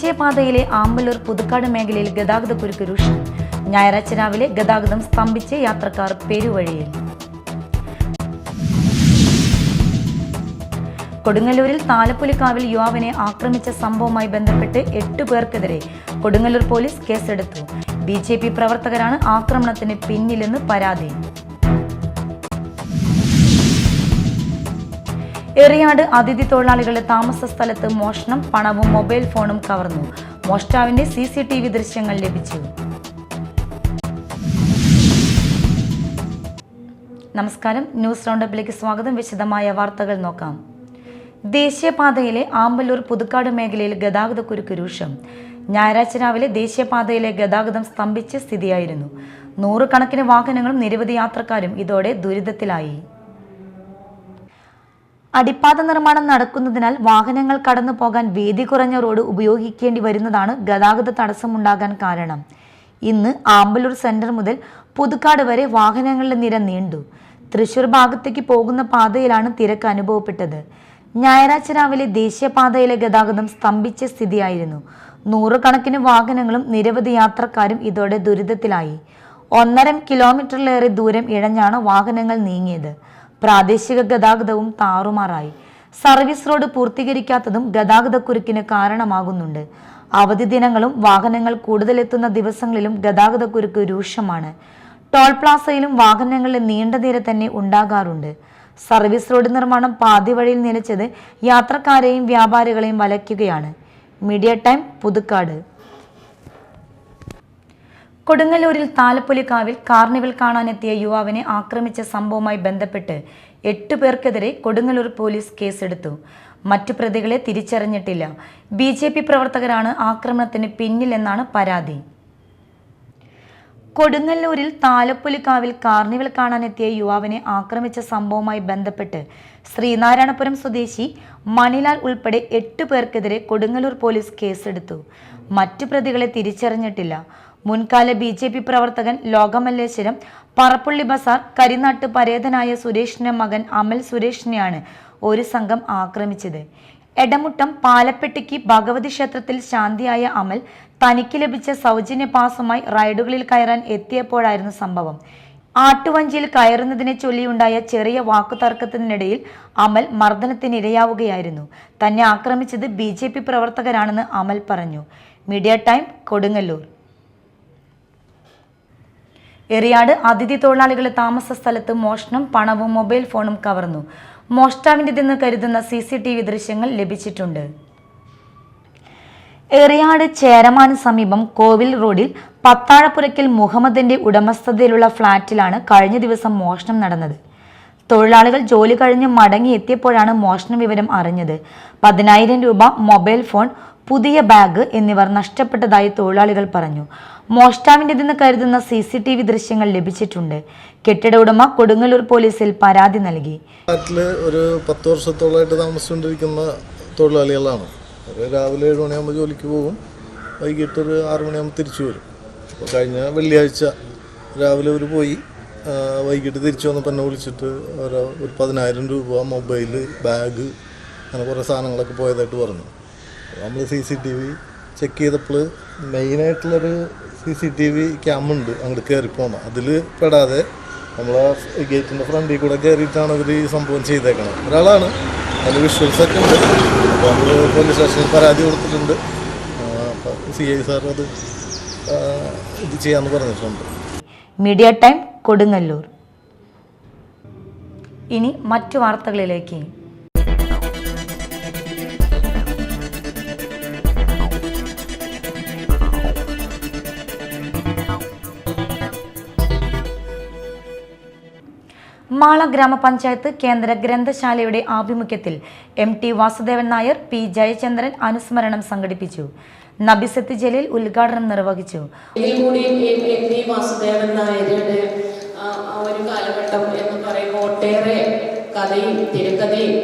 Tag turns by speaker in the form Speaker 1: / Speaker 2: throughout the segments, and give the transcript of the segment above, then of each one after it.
Speaker 1: ദേശീയപാതയിലെ ആമ്പല്ലൂർ പുതുക്കാട് മേഖലയിൽ ഗതാഗതക്കുരുക്ക് രൂക്ഷം. ഞായറാഴ്ച രാവിലെ ഗതാഗതം സ്തംഭിച്ച് യാത്രക്കാർ പെരുവഴിയിൽ. കൊടുങ്ങല്ലൂരിൽ താലപ്പൊലിക്കാവിൽ യുവാവിനെ ആക്രമിച്ച സംഭവവുമായി ബന്ധപ്പെട്ട് 8 പേർക്കെതിരെ കൊടുങ്ങല്ലൂർ പോലീസ് കേസെടുത്തു. BJP പ്രവർത്തകരാണ് ആക്രമണത്തിന് പിന്നിലെന്ന് പരാതി. എറിയാട് അതിഥി തൊഴിലാളികളുടെ താമസ സ്ഥലത്ത് മോഷണം, പണവും മൊബൈൽ ഫോണും കവർന്നു. മോഷ്ടാവിന്റെ CCTV ദൃശ്യങ്ങൾ ലഭിച്ചു. നമസ്കാരം, ന്യൂസ് റൗണ്ടപ്പിലേക്ക് സ്വാഗതം. വിശദമായ വാർത്തകൾ നോക്കാം. ദേശീയപാതയിലെ ആമ്പല്ലൂർ പുതുക്കാട് മേഖലയിൽ ഗതാഗതക്കുരുക്ക് രൂക്ഷം. ഞായറാഴ്ച രാവിലെ ദേശീയപാതയിലെ ഗതാഗതം സ്തംഭിച്ച സ്ഥിതിയായിരുന്നു. 100 കണക്കിന് വാഹനങ്ങളും നിരവധി യാത്രക്കാരും ഇതോടെ ദുരിതത്തിലായി. അടിപ്പാത നിർമ്മാണം നടക്കുന്നതിനാൽ വാഹനങ്ങൾ കടന്നു പോകാൻ വീതി കുറഞ്ഞ റോഡ് ഉപയോഗിക്കേണ്ടി വരുന്നതാണ് ഗതാഗത തടസ്സമുണ്ടാകാൻ കാരണം. ഇന്ന് ആമ്പല്ലൂർ സെന്റർ മുതൽ പുതുക്കാട് വരെ വാഹനങ്ങളുടെ നിര നീണ്ടു. തൃശൂർ ഭാഗത്തേക്ക് പോകുന്ന പാതയിലാണ് തിരക്ക് അനുഭവപ്പെട്ടത്. ഞായറാഴ്ച രാവിലെ ദേശീയപാതയിലെ ഗതാഗതം സ്തംഭിച്ച സ്ഥിതിയായിരുന്നു. 100 കണക്കിന് വാഹനങ്ങളും നിരവധി യാത്രക്കാരും ഇതോടെ ദുരിതത്തിലായി. 1.5 കിലോമീറ്ററിലേറെ ദൂരം ഇഴഞ്ഞാണ് വാഹനങ്ങൾ നീങ്ങിയത്. പ്രാദേശിക ഗതാഗതവും താറുമാറായി. സർവീസ് റോഡ് പൂർത്തീകരിക്കാത്തതും ഗതാഗതക്കുരുക്കിന് കാരണമാകുന്നുണ്ട്. അവധി ദിനങ്ങളും വാഹനങ്ങൾ കൂടുതലെത്തുന്ന ദിവസങ്ങളിലും ഗതാഗതക്കുരുക്ക് രൂക്ഷമാണ്. ടോൾ പ്ലാസയിലും വാഹനങ്ങളുടെ നീണ്ട നിര തന്നെ ഉണ്ടാകാറുണ്ട്. സർവീസ് റോഡ് നിർമ്മാണം പാതി വഴിയിൽ നിലച്ചത് യാത്രക്കാരെയും വ്യാപാരികളെയും വലയ്ക്കുകയാണ്. Media time, Puthukkad. കൊടുങ്ങല്ലൂരിൽ താലപ്പൊലിക്കാവിൽ കാർണിവൽ കാണാനെത്തിയ യുവാവിനെ ആക്രമിച്ച സംഭവവുമായി ബന്ധപ്പെട്ട് 8 പേർക്കെതിരെ കൊടുങ്ങല്ലൂർ പോലീസ് കേസെടുത്തു. മറ്റു പ്രതികളെ തിരിച്ചറിഞ്ഞിട്ടില്ല. BJP പ്രവർത്തകരാണ് ആക്രമണത്തിന് പിന്നിലെന്നാണ് പരാതി. കൊടുങ്ങല്ലൂരിൽ താലപ്പൊലിക്കാവിൽ കാർണിവൽ കാണാനെത്തിയ യുവാവിനെ ആക്രമിച്ച സംഭവവുമായി ബന്ധപ്പെട്ട് ശ്രീനാരായണപുരം സ്വദേശി മണിലാൽ ഉൾപ്പെടെ 8 പേർക്കെതിരെ കൊടുങ്ങല്ലൂർ പോലീസ് കേസെടുത്തു. മറ്റു പ്രതികളെ തിരിച്ചറിഞ്ഞിട്ടില്ല. മുൻകാല BJP പ്രവർത്തകൻ ലോകമല്ലേശ്വരം പറപ്പുള്ളി ബസാർ കരിനാട്ട് പരേതനായ സുരേഷിന്റെ മകൻ അമൽ സുരേഷിനെയാണ് ഒരു സംഘം ആക്രമിച്ചത്. എടമുട്ടം പാലപ്പെട്ടിക്ക് ഭഗവതി ക്ഷേത്രത്തിൽ ശാന്തിയായ അമൽ തനിക്ക് ലഭിച്ച സൗജന്യ പാസുമായി റൈഡുകളിൽ കയറാൻ എത്തിയപ്പോഴായിരുന്നു സംഭവം. ആട്ടുവഞ്ചിയിൽ കയറുന്നതിനെ ചൊല്ലിയുണ്ടായ ചെറിയ വാക്കുതർക്കത്തിനിടയിൽ അമൽ മർദ്ദനത്തിനിരയാവുകയായിരുന്നു. തന്നെ ആക്രമിച്ചത് BJP പ്രവർത്തകരാണെന്ന് അമൽ പറഞ്ഞു. Media time, Kodungallur. എറിയാട് അതിഥി തൊഴിലാളികളുടെ താമസ സ്ഥലത്ത് മോഷണം, പണവും മൊബൈൽ ഫോണും കവർന്നു. മോഷ്ടാവിൻ്റെതെന്ന് കരുതുന്ന CCTV ദൃശ്യങ്ങൾ ലഭിച്ചിട്ടുണ്ട്. എറിയാട് ചേരമാന് സമീപം കോവിൽ റോഡിൽ പത്താഴപ്പുരയ്ക്കൽ മുഹമ്മദിന്റെ ഉടമസ്ഥതയിലുള്ള ഫ്ളാറ്റിലാണ് കഴിഞ്ഞ ദിവസം മോഷണം നടന്നത്. തൊഴിലാളികൾ ജോലി കഴിഞ്ഞ് മടങ്ങി എത്തിയപ്പോഴാണ് മോഷണ വിവരം അറിഞ്ഞത്. 10,000 രൂപ, മൊബൈൽ ഫോൺ, പുതിയ ബാഗ് എന്നിവർ നഷ്ടപ്പെട്ടതായി തൊഴിലാളികൾ പറഞ്ഞു. മോഷ്ടാവിൻ്റെതെന്ന് കരുതുന്ന CCTV ദൃശ്യങ്ങൾ ലഭിച്ചിട്ടുണ്ട്. കെട്ടിട ഉടമ കൊടുങ്ങല്ലൂർ പോലീസിൽ പരാതി നൽകി.
Speaker 2: ഒരു 10 വർഷത്തോളമായിട്ട് താമസിച്ചുകൊണ്ടിരിക്കുന്ന തൊഴിലാളികളാണ്. രാവിലെ 7 മണിയാകുമ്പോൾ ജോലിക്ക് പോകും, വൈകിട്ട് ഒരു 6 മണിയാകുമ്പോൾ തിരിച്ചു വരും. അപ്പോൾ കഴിഞ്ഞ വെള്ളിയാഴ്ച രാവിലെ അവർ പോയി, വൈകിട്ട് തിരിച്ചു വന്നപ്പോൾ എന്നെ വിളിച്ചിട്ട് ഒരു 10,000 രൂപ, മൊബൈൽ, ബാഗ്, അങ്ങനെ കുറേ സാധനങ്ങളൊക്കെ പോയതായിട്ട് പറഞ്ഞു. നമ്മൾ CCTV ചെക്ക് ചെയ്തപ്പോൾ മെയിനായിട്ടുള്ളൊരു CCTV ക്യാമുണ്ട് അങ്ങോട്ട് കയറി പോകണം. അതിൽ പെടാതെ നമ്മളെ ഗേറ്റിൻ്റെ ഫ്രണ്ടിൽ കൂടെ കയറിയിട്ടാണ് അവർ ഈ സംഭവം ചെയ്തേക്കണം. ഒരാളാണ്, അതിൽ വിഷ്വൽസൊക്കെ ഉണ്ട്. അപ്പോൾ നമ്മൾ പോലീസ് സ്റ്റേഷനിൽ പരാതി കൊടുത്തിട്ടുണ്ട്. CI സാർ അത് ഇത് ചെയ്യാമെന്ന് പറഞ്ഞിട്ടുണ്ട്.
Speaker 1: Media time, Kodungallur. ഇനി മറ്റു വാർത്തകളിലേക്ക്. മാള ഗ്രാമപഞ്ചായത്ത് കേന്ദ്ര ഗ്രന്ഥശാലയുടെ ആഭിമുഖ്യത്തിൽ MT വാസുദേവൻ നായർ, P ജയചന്ദ്രൻ അനുസ്മരണം സംഘടിപ്പിച്ചു. നബിസത്ത് ജലീൽ ഉദ്ഘാടനം നിർവഹിച്ചു.
Speaker 3: MT വാസുദേവൻ നായരുടെ ഒരു കാലഘട്ടം എന്ന് പറയുമ്പോൾ ഒട്ടേറെ കഥയും തിരക്കഥയും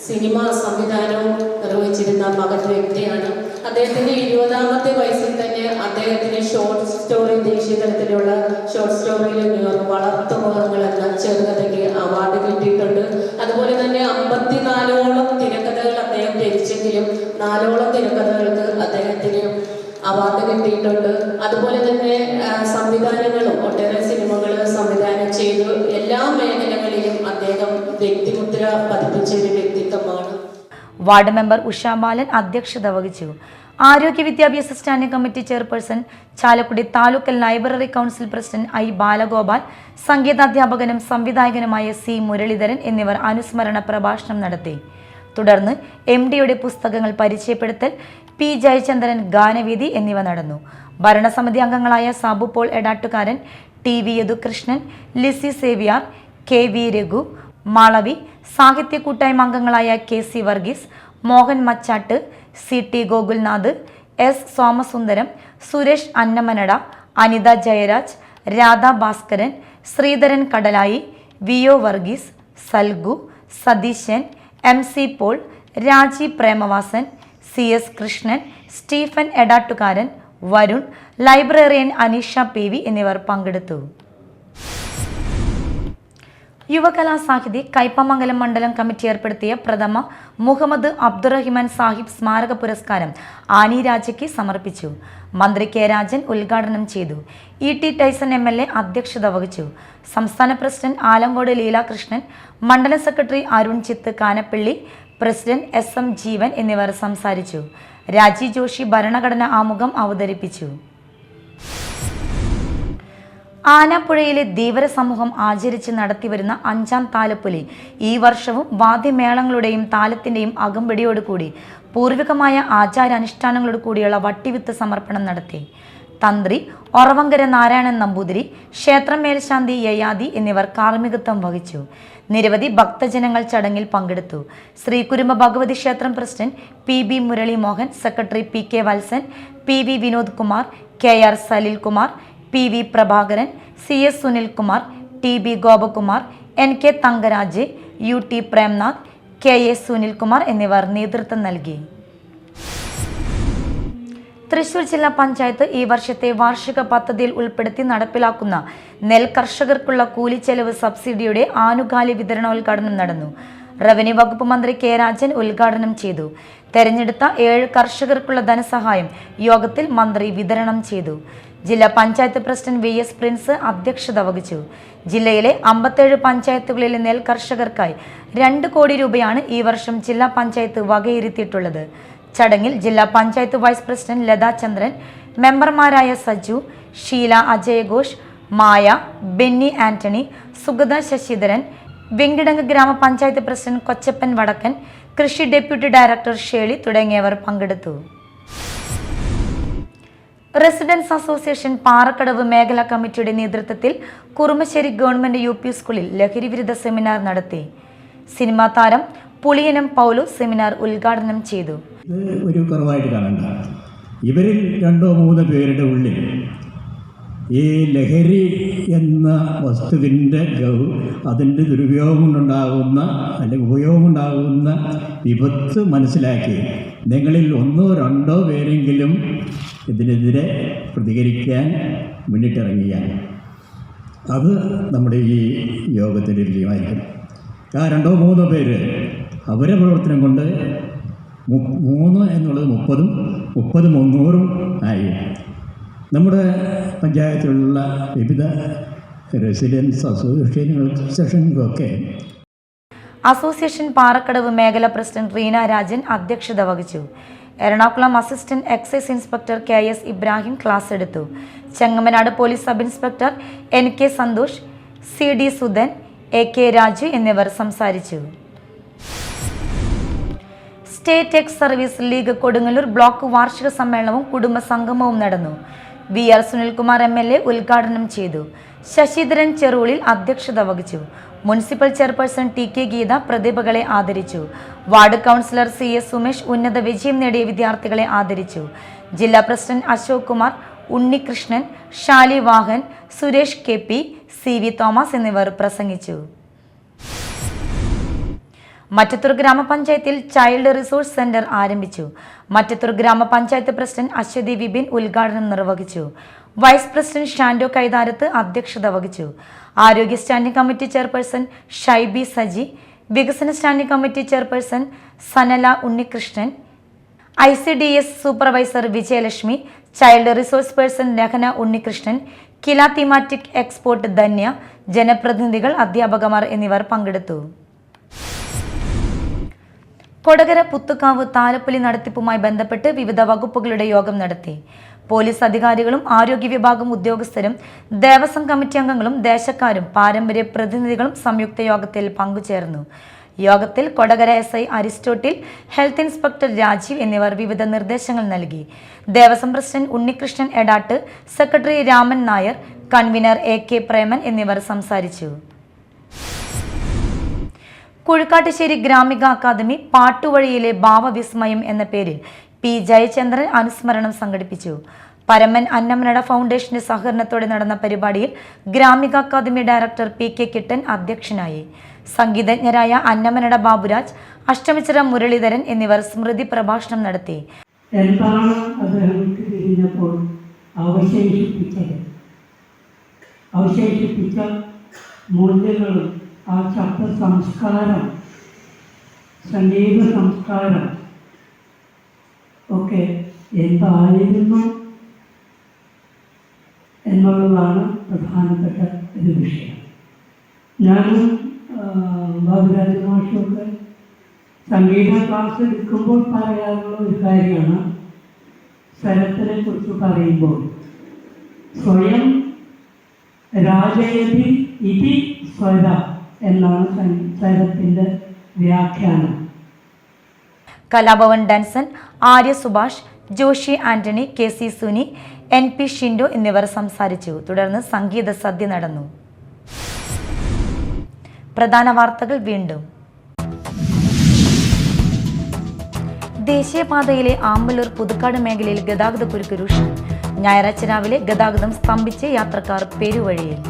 Speaker 3: സിനിമാ സംവിധാനവും നിർവഹിച്ചിരുന്ന മഹത് വ്യക്തിയാണ്. അദ്ദേഹത്തിൻ്റെ 20ാമത്തെ വയസ്സിൽ തന്നെ അദ്ദേഹത്തിന് ഷോർട്ട് സ്റ്റോറി, ദേശീയ തലത്തിലുള്ള ഷോർട്ട് സ്റ്റോറിയിൽ വളർത്തുമൃഗങ്ങൾ എന്ന ചെറുകഥയ്ക്ക് അവാർഡ് കിട്ടിയിട്ടുണ്ട്. അതുപോലെ തന്നെ 54ഓളം തിരക്കഥകൾ അദ്ദേഹം രചിച്ചെങ്കിലും 4ഓളം തിരക്കഥകൾക്ക് അദ്ദേഹത്തിന് എത്തിയിട്ടുണ്ട്. അതുപോലെ തന്നെ സംവിധാനങ്ങളും ഒട്ടേറെ സിനിമകൾ സംവിധാനം ചെയ്തു. എല്ലാ മേഖലകളിലും അദ്ദേഹം വ്യക്തിമുദ്ര പതിപ്പിച്ച ഒരു വ്യക്തിത്വമാണ്.
Speaker 1: വാർഡ് മെമ്പർ ഉഷ ബാലൻ അധ്യക്ഷത വഹിച്ചു. ആരോഗ്യ വിദ്യാഭ്യാസ standing committee chairperson, Chalakudy taluk library council president I Balagopal, സംഗീതാധ്യാപകനും സംവിധായകനുമായ സി മുരളീധരൻ എന്നിവർ അനുസ്മരണ പ്രഭാഷണം നടത്തി. തുടർന്ന് MDയുടെ പുസ്തകങ്ങൾ പരിചയപ്പെടുത്തൽ, പി ജയചന്ദ്രൻ ഗാനവേദി എന്നിവ നടന്നു. ഭരണസമിതി അംഗങ്ങളായ സാബു പോൾ എടാട്ടുകാരൻ, TV യദുകൃഷ്ണൻ, ലിസി സേവ്യാർ, KV രഘു, മാളവി, സാഹിത്യ കൂട്ടായ്മ അംഗങ്ങളായ KC Varghese, Mohan Machad, CT Gokulnath, S Somasundaram, Suresh Annamanada, Anitha Jayaraj, Radha Bhaskaran, Sreedharan Kadalayi, VO Varghese, Salgu, Satheesan, MC Paul, Raji Premavasan, CS Krishnan, Stephen Edattukaran, Varun, librarian Aneesha PV എന്നിവർ പങ്കെടുത്തു. യുവകലാസാഹിതി കയ്പമംഗലം മണ്ഡലം കമ്മിറ്റി ഏർപ്പെടുത്തിയ പ്രഥമ മുഹമ്മദ് അബ്ദുറഹിമാൻ സാഹിബ് സ്മാരക പുരസ്കാരം ആനി രാജയ്ക്ക് സമർപ്പിച്ചു. മന്ത്രി K രാജൻ ഉദ്ഘാടനം ചെയ്തു. ET ടൈസൺ MLA അധ്യക്ഷത വഹിച്ചു. സംസ്ഥാന പ്രസിഡന്റ് ആലങ്കോട് ലീലാകൃഷ്ണൻ, മണ്ഡലം സെക്രട്ടറി അരുൺ ചിത്ത് കാനപ്പള്ളി, പ്രസിഡന്റ് SM ജീവൻ എന്നിവർ സംസാരിച്ചു. രാജി ജോഷി ഭരണഘടന ആമുഖം അവതരിപ്പിച്ചു. ആനാപ്പുഴയിലെ ധീവര സമൂഹം ആചരിച്ച് നടത്തിവരുന്ന 5ാം താലപ്പൊലി ഈ വർഷവും വാദ്യമേളങ്ങളുടെയും താലത്തിൻ്റെയും അകമ്പടിയോടുകൂടി പൂർവികമായ ആചാരാനുഷ്ഠാനങ്ങളോട് കൂടിയുള്ള വട്ടിവിത്ത് സമർപ്പണം നടത്തി. തന്ത്രി ഒറവങ്കര നാരായണൻ നമ്പൂതിരി, ക്ഷേത്രം മേൽശാന്തി യയാതി എന്നിവർ കാർമ്മികത്വം വഹിച്ചു. നിരവധി ഭക്തജനങ്ങൾ ചടങ്ങിൽ പങ്കെടുത്തു. ശ്രീകുരുമ്പ ഭഗവതി ക്ഷേത്രം president PB Murali Mohan, secretary PK Valsan, PV Vinod Kumar, KR Salilkumar, PV Prabhakaran, CS Sunilkumar, TB Gopakumar, NK Thankaraj, UT Premnath, KA Sunilkumar എന്നിവർ നേതൃത്വം നൽകി. തൃശൂർ ജില്ലാ പഞ്ചായത്ത് ഈ വർഷത്തെ വാർഷിക പദ്ധതിയിൽ ഉൾപ്പെടുത്തി നടപ്പിലാക്കുന്ന നെൽ കർഷകർക്കുള്ള കൂലിച്ചെലവ് സബ്സിഡിയുടെ ആനുകാലിക വിതരണോദ്ഘാടനം നടന്നു. റവന്യൂ വകുപ്പ് മന്ത്രി K രാജൻ ഉദ്ഘാടനം ചെയ്തു. തെരഞ്ഞെടുത്ത 7 കർഷകർക്കുള്ള ധനസഹായം യോഗത്തിൽ മന്ത്രി വിതരണം ചെയ്തു. ജില്ലാ പഞ്ചായത്ത് പ്രസിഡന്റ് VS പ്രിൻസ് അധ്യക്ഷത വഹിച്ചു. ജില്ലയിലെ 57 പഞ്ചായത്തുകളിലെ നെൽ കർഷകർക്കായി 2 കോടി രൂപയാണ് ഈ വർഷം ജില്ലാ പഞ്ചായത്ത് വകയിരുത്തിയിട്ടുള്ളത്. ചടങ്ങിൽ ജില്ലാ പഞ്ചായത്ത് വൈസ് പ്രസിഡന്റ് ലതാ ചന്ദ്രൻ, മെമ്പർമാരായ സജു, ഷീല അജയഘോഷ്, മായ, ബെന്നി ആന്റണി, സുഗത ശശിധരൻ, വെങ്കിടങ്ങ് ഗ്രാമപഞ്ചായത്ത് പ്രസിഡന്റ് കൊച്ചപ്പൻ വടക്കൻ, കൃഷി ഡെപ്യൂട്ടി ഡയറക്ടർ ഷേളി തുടങ്ങിയവർ പങ്കെടുത്തു. റെസിഡൻസ് അസോസിയേഷൻ പാറക്കടവ് മേഖലാ കമ്മിറ്റിയുടെ നേതൃത്വത്തിൽ കുറുമശ്ശേരി ഗവൺമെന്റ് UP സ്കൂളിൽ ലഹരിവിരുദ്ധ സെമിനാർ നടത്തി. സിനിമാ താരം പുളിയനം പൗലോസ് സെമിനാർ ഉദ്ഘാടനം ചെയ്തു.
Speaker 4: ഒരു കുറവായിട്ട് കാണണ്ട. ഇവരിൽ 2-3 പേരുടെ ഉള്ളിൽ ഈ ലഹരി എന്ന വസ്തുവിൻ്റെ അതിൻ്റെ ദുരുപയോഗം കൊണ്ടുണ്ടാകുന്ന അല്ലെങ്കിൽ ഉപയോഗം ഉണ്ടാകുന്ന വിപത്ത് മനസ്സിലാക്കി നിങ്ങളിൽ 1-2 പേരെങ്കിലും ഇതിനെതിരെ പ്രതികരിക്കാൻ മുന്നിട്ടിറങ്ങിയാൽ അത് നമ്മുടെ ഈ യോഗത്തിൻ്റെ വിജയമായിരിക്കും. ആ 2-3 പേര് അവരുടെ പ്രവർത്തനം കൊണ്ട് 3 എന്നുള്ളത് 30-ഉം 30-300-ഉം ആയി. നമ്മുടെ പഞ്ചായത്തിലുള്ള വിവിധ റെസിഡൻസ് അസോസിയേഷനുകൾക്കൊക്കെ
Speaker 1: അസോസിയേഷൻ പാറക്കടവ് മേഖല പ്രസിഡന്റ് റീന രാജൻ അധ്യക്ഷത വഹിച്ചു. Ernakulam assistant excise inspector KS Ibrahim class എടുത്തു. Chengamanad police sub inspector NK Santhosh, CD Sudhan, AK Raju എന്നിവർ സംസാരിച്ചു. State ex service league Kodungallur block വാർഷിക സമ്മേളനവും കുടുംബ സംഗമവും നടന്നു. VR സുനിൽകുമാർ MLA ഉദ്ഘാടനം ചെയ്തു. ശശിധരൻ ചെറുളിൽ അധ്യക്ഷത വഹിച്ചു. മുനിസിപ്പൽ ചെയർപേഴ്സൺ TK ഗീത പ്രതിഭകളെ ആദരിച്ചു. വാർഡ് കൗൺസിലർ CS സുമേഷ് ഉന്നത വിജയം നേടിയ വിദ്യാർത്ഥികളെ ആദരിച്ചു. ജില്ലാ president Ashok Kumar, Unnikrishnan, Shali Vahan, Suresh KP, CV Thomas എന്നിവർ പ്രസംഗിച്ചു. മറ്റത്തൂർ ഗ്രാമപഞ്ചായത്തിൽ ചൈൽഡ് റിസോഴ്സ് സെന്റർ ആരംഭിച്ചു. മറ്റത്തൂർ ഗ്രാമപഞ്ചായത്ത് പ്രസിഡന്റ് അശ്വതി വിപിൻ ഉദ്ഘാടനം നിർവഹിച്ചു. വൈസ് പ്രസിഡന്റ് ഷാൻഡോ കൈതാരത്ത് അധ്യക്ഷത വഹിച്ചു. ആരോഗ്യ standing committee chairperson Shaibi Saji, വികസന standing committee chairperson Sanala Unnikrishnan, ICDS supervisor Vijayalakshmi, child resource person Rahana Unnikrishnan, KILA thematic expert Dhanya, ജനപ്രതിനിധികൾ, അധ്യാപകമാർ എന്നിവർ പങ്കെടുത്തു. കൊടകര പുത്തുക്കാവ് താലപ്പൊലി നടത്തിപ്പുമായി ബന്ധപ്പെട്ട് വിവിധ വകുപ്പുകളുടെ യോഗം നടത്തി. പോലീസ് അധികാരികളും ആരോഗ്യ വിഭാഗം ഉദ്യോഗസ്ഥരും ദേവസ്വം കമ്മിറ്റി അംഗങ്ങളും ദേശക്കാരും പാരമ്പര്യ പ്രതിനിധികളും സംയുക്ത യോഗത്തിൽ പങ്കുചേർന്നു. യോഗത്തിൽ Kodakara SI Aristotle, health inspector Rajeev എന്നിവർ വിവിധ നിർദ്ദേശങ്ങൾ നൽകി. Devaswom president Unnikrishnan Edatt, secretary Raman Nair, convener AK Preman എന്നിവർ സംസാരിച്ചു. കുഴിക്കാട്ടുശ്ശേരി ഗ്രാമിക അക്കാദമി പാട്ടുവഴിയിലെ ഭാവവിസ്മയം എന്ന പേരിൽ P. ജയചന്ദ്രൻ അനുസ്മരണം സംഘടിപ്പിച്ചു. പരമൻ അന്നമനട ഫൗണ്ടേഷന്റെ സഹകരണത്തോടെ നടന്ന പരിപാടിയിൽ ഗ്രാമിക അക്കാദമി ഡയറക്ടർ PK കിട്ടൻ അധ്യക്ഷനായി. സംഗീതജ്ഞരായ അന്നമനട ബാബുരാജ്, അഷ്ടമിച്ചിറ മുരളീധരൻ എന്നിവർ സ്മൃതി പ്രഭാഷണം നടത്തി.
Speaker 5: എന്താണ് അദ്ദേഹത്തിന് തിരിഞ്ഞപ്പോൾ അവശേഷിപ്പിച്ച മൂല്യങ്ങളും ആ ശബ്ദ സംസ്കാരം, സംഗീത സംസ്കാരം ഒക്കെ എന്തായിരുന്നു എന്നുള്ളതാണ് പ്രധാനപ്പെട്ട ഒരു വിഷയം. ഞാനും ബാബുരാജ് മാഷൊക്കെ സംഗീത ക്ലാസ് എടുക്കുമ്പോൾ പറയാനുള്ള ഒരു കാര്യമാണ്, സ്വരത്തിനെ കുറിച്ച് പറയുമ്പോൾ സ്വയം രാജയതി ഇതി സ്വര എന്നാണ് സ്വരത്തിൻ്റെ വ്യാഖ്യാനം.
Speaker 1: കലാഭവൻ ഡാൻസൺ, ആര്യ സുഭാഷ്, ജോഷി ആന്റണി, KC സുനി, NP ഷിൻഡോ എന്നിവർ സംസാരിച്ചു. തുടർന്ന് സംഗീത സദ്യ നടന്നു. പ്രധാന വാർത്തകൾ വീണ്ടും. ദേശീയപാതയിലെ ആമ്പല്ലൂർ പുതുക്കാട് മേഖലയിൽ ഗതാഗതക്കുരുക്ക് രൂക്ഷം. ഞായറാഴ്ച രാവിലെ ഗതാഗതം സ്തംഭിച്ച് യാത്രക്കാർ പെരുവഴിയിൽ.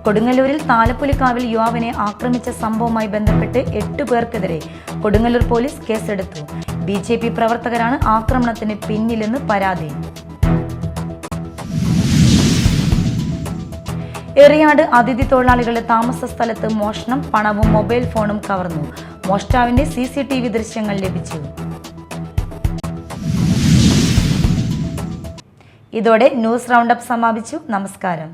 Speaker 1: കൊടുങ്ങല്ലൂരിൽ താലപ്പൊലിക്കാവിൽ യുവാവിനെ ആക്രമിച്ച സംഭവവുമായി ബന്ധപ്പെട്ട് 8 പേർക്കെതിരെ കൊടുങ്ങല്ലൂർ പോലീസ് കേസെടുത്തു. BJP പ്രവർത്തകരാണ് ആക്രമണത്തിന് പിന്നിലെന്ന് പരാതി. എറിയാട് അതിഥി തൊഴിലാളികളുടെ താമസ സ്ഥലത്ത് മോഷണം, പണവും മൊബൈൽ ഫോണും കവർന്നു. മോഷ്ടാവിന്റെ CCTV ദൃശ്യങ്ങൾ ലഭിച്ചു. ഇതോടെ ന്യൂസ് റൗണ്ടപ്പ് സമാപിച്ചു. നമസ്കാരം.